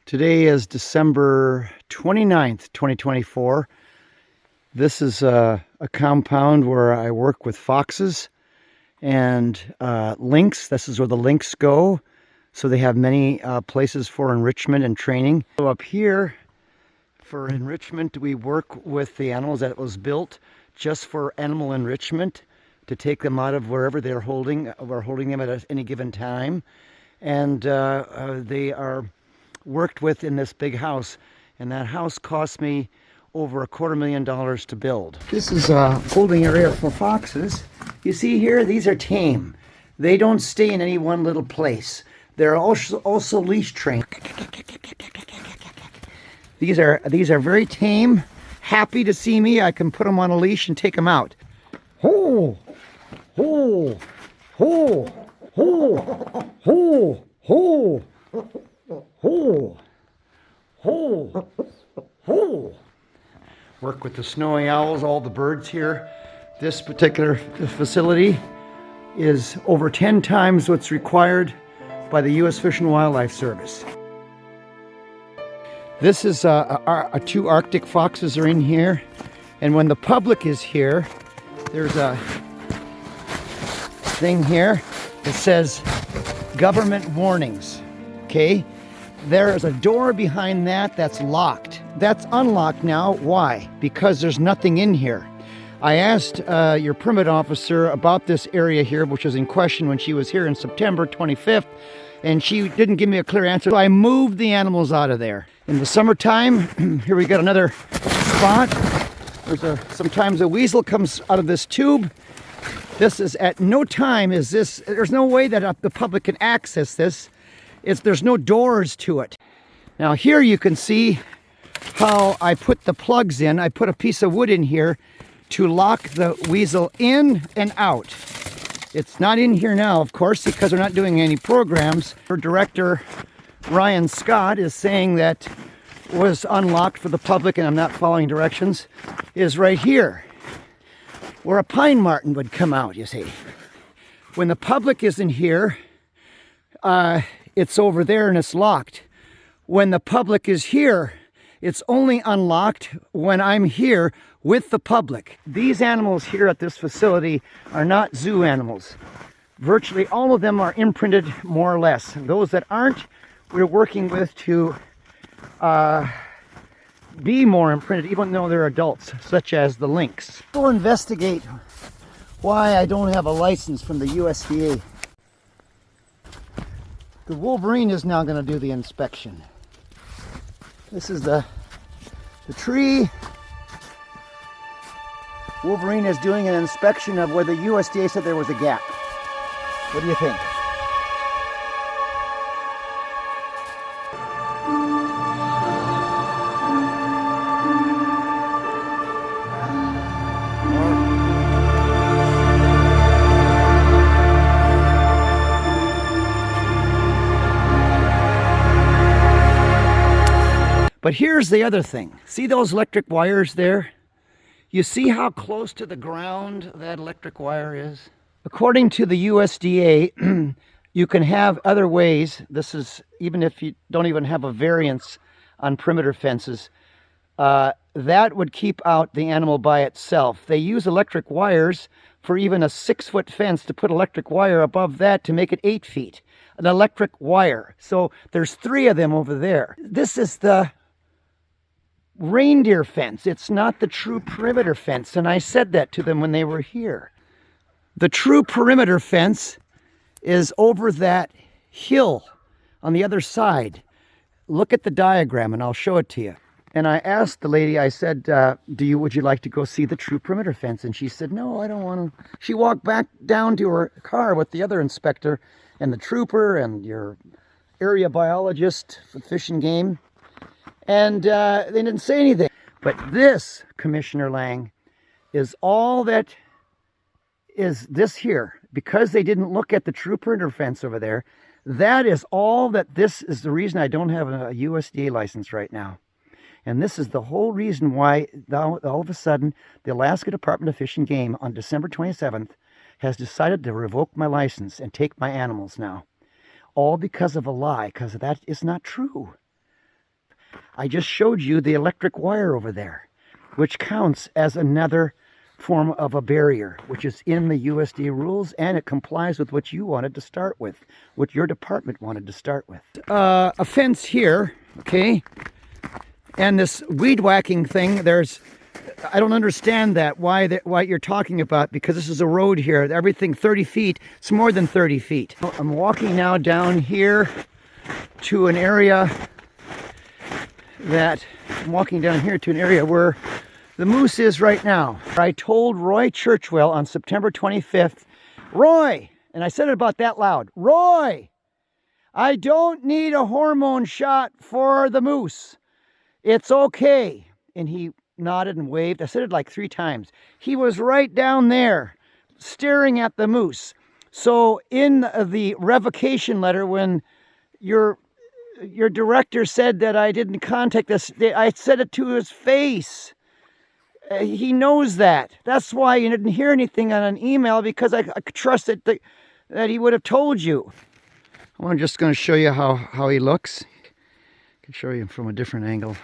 Today is December 29th, 2024. This is a compound where I work with foxes and lynx. This is where the lynx go. So they have many places for enrichment and training. So up here for enrichment, we work with the animals that was built just for animal enrichment to take them out of wherever they're holding. We're holding them at any given time. And they are worked with in this big house, and that house cost me over $250,000 to build. This is a holding area for foxes. You see here, these are tame. They don't stay in any one little place. They're also leash trained. These are very tame, happy to see me. I can put them on a leash and take them out. Ho, ho, ho, ho, ho, ho. Ho, ho, ho. Work with the snowy owls, all the birds here. This particular facility is over 10 times what's required by the U.S. Fish and Wildlife Service. This is two Arctic foxes are in here, and when the public is here, there's a thing here that says government warnings. Okay, there is a door behind that that's locked. That's unlocked now. Why? Because there's nothing in here. I asked your permit officer about this area here, which was in question when she was here in September 25th, and she didn't give me a clear answer. So I moved the animals out of there. In the summertime, here we got another spot. Sometimes a weasel comes out of this tube. This is at no time is this, there's no way that the public can access this. There's no doors to it. Now here you can see how I put the plugs in. I put a piece of wood in here to lock the weasel in and out. It's not in here now, of course, because we're not doing any programs. Our director, Ryan Scott, is saying that was unlocked for the public, and I'm not following directions, is right here, where a pine marten would come out, you see. When the public isn't here, it's over there and it's locked. When the public is here, it's only unlocked when I'm here with the public. These animals here at this facility are not zoo animals. Virtually all of them are imprinted more or less. Those that aren't, we're working with to be more imprinted, even though they're adults, such as the lynx. We'll investigate why I don't have a license from the USDA. The Wolverine is now going to do the inspection. This is the tree. Wolverine is doing an inspection of where the USDA said there was a gap. What do you think? But here's the other thing. See those electric wires there? You see how close to the ground that electric wire is? According to the USDA, you can have other ways. This is even if you don't even have a variance on perimeter fences. That would keep out the animal by itself. They use electric wires for even a 6-foot fence to put electric wire above that to make it 8 feet. An electric wire. So there's 3 of them over there. This is the reindeer fence. It's not the true perimeter fence, and I said that to them when they were here. The true perimeter fence is over that hill on the other side. Look at the diagram and I'll show it to you. And I asked the lady, I said, would you like to go see the true perimeter fence? And she said, no, I don't want to. She walked back down to her car with the other inspector and the trooper and your area biologist for Fish and Game. And they didn't say anything. But this, Commissioner Lang, is all that is this here. Because they didn't look at the true perimeter fence over there, that is all that this is the reason I don't have a USDA license right now. And this is the whole reason why all of a sudden the Alaska Department of Fish and Game on December 27th has decided to revoke my license and take my animals now. All because of a lie, because that is not true. I just showed you the electric wire over there, which counts as another form of a barrier, which is in the USDA rules, and it complies with what you wanted to start with, what your department wanted to start with. A fence here, okay, and this weed whacking thing, I don't understand that, why you're talking about, because this is a road here, everything 30 feet, it's more than 30 feet. I'm walking now down here to an area where the moose is right now. I told Roy Churchwell on September 25th, Roy, and I said it about that loud, Roy, I don't need a hormone shot for the moose. It's okay. And he nodded and waved. I said it like 3 times. He was right down there staring at the moose. So in the revocation letter, when your director said that I didn't contact this, I said it to his face. He knows that. That's why you didn't hear anything on an email, because I trusted that he would have told you. I'm just going to show you how he looks. I can show you from a different angle.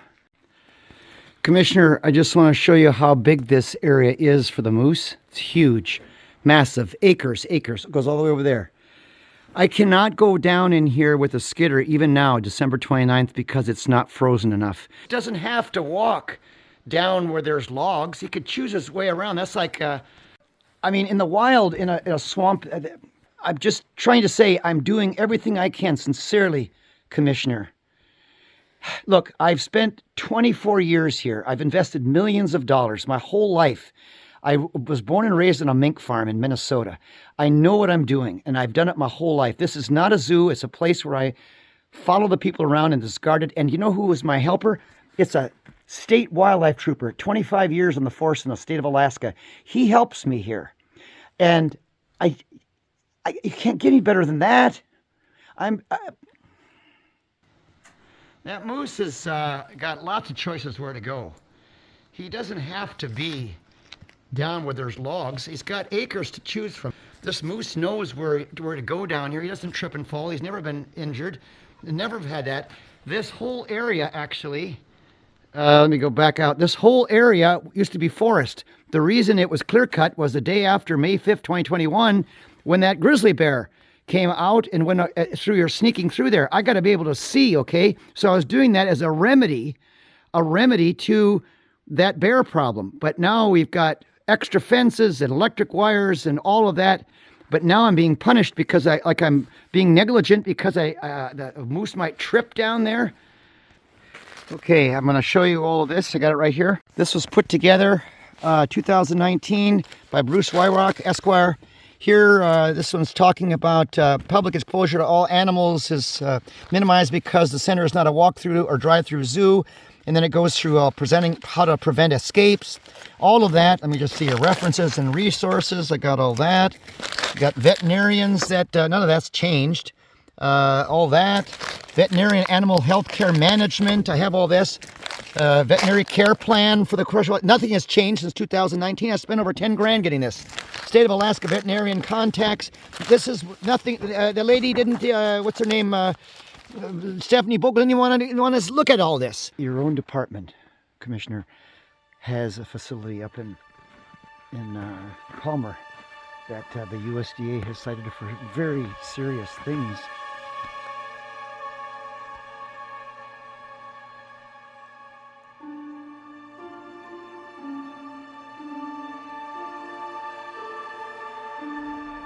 Commissioner, I just want to show you how big this area is for the moose. It's huge, massive, acres. It goes all the way over there. I cannot go down in here with a skidder even now, December 29th, because it's not frozen enough. He doesn't have to walk down where there's logs. He could choose his way around. That's like, I mean, in the wild, in a swamp, I'm just trying to say I'm doing everything I can, sincerely, Commissioner. Look, I've spent 24 years here. I've invested millions of dollars my whole life. I was born and raised on a mink farm in Minnesota. I know what I'm doing, and I've done it my whole life. This is not a zoo. It's a place where I follow the people around and discard it. And you know who was my helper? It's a state wildlife trooper, 25 years on the force in the state of Alaska. He helps me here. And you can't get any better than that. That moose has got lots of choices where to go. He doesn't have to be down where there's logs. He's got acres to choose from. This moose knows where to go down here. He doesn't trip and fall. He's never been injured. Never had that. This whole area, actually, let me go back out. This whole area used to be forest. The reason it was clear cut was the day after May 5th, 2021, when that grizzly bear came out and went through. You're sneaking through there. I got to be able to see, okay? So I was doing that as a remedy to that bear problem. But now we've got extra fences and electric wires and all of that. But now I'm being punished because I'm being negligent because the moose might trip down there. Okay, I'm going to show you all of this. I got it right here. This was put together 2019 by Bruce Wyrock, Esquire. Here, this one's talking about public exposure to all animals is minimized because the center is not a walk-through or drive-through zoo. And then it goes through presenting how to prevent escapes. All of that. Let me just see your references and resources. I got all that. Got veterinarians that none of that's changed. All that. Veterinarian animal health care management. I have all this. Veterinary care plan for the commercial. Nothing has changed since 2019. I spent over 10 grand getting this. State of Alaska veterinarian contacts. This is nothing. The lady didn't, what's her name? Stephanie Bogle didn't want to look at all this. Your own department, Commissioner, has a facility up in Palmer that the USDA has cited for very serious things.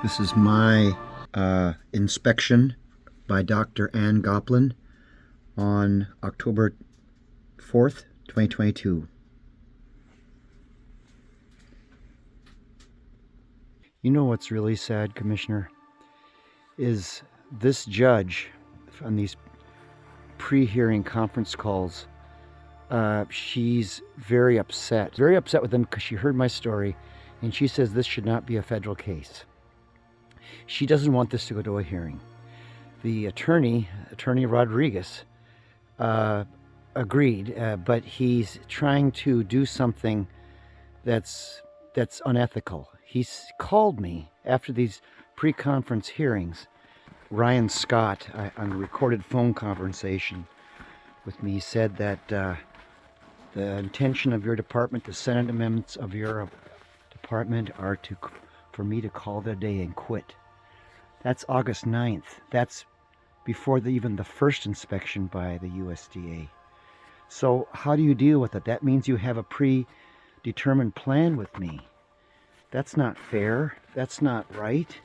This is my inspection by Dr. Ann Goplin on October 4th, 2022. You know what's really sad, Commissioner, is this judge on these pre-hearing conference calls, she's very upset with them because she heard my story, and she says this should not be a federal case. She doesn't want this to go to a hearing. The attorney Rodriguez, agreed, but he's trying to do something that's unethical. He's called me after these pre-conference hearings. Ryan Scott, on a recorded phone conversation with me. He said that the intention of your department, the Senate amendments of your department are for me to call it a day and quit. That's August 9th. That's before even the first inspection by the USDA. So how do you deal with it? That means you have a predetermined plan with me. That's not fair. That's not right.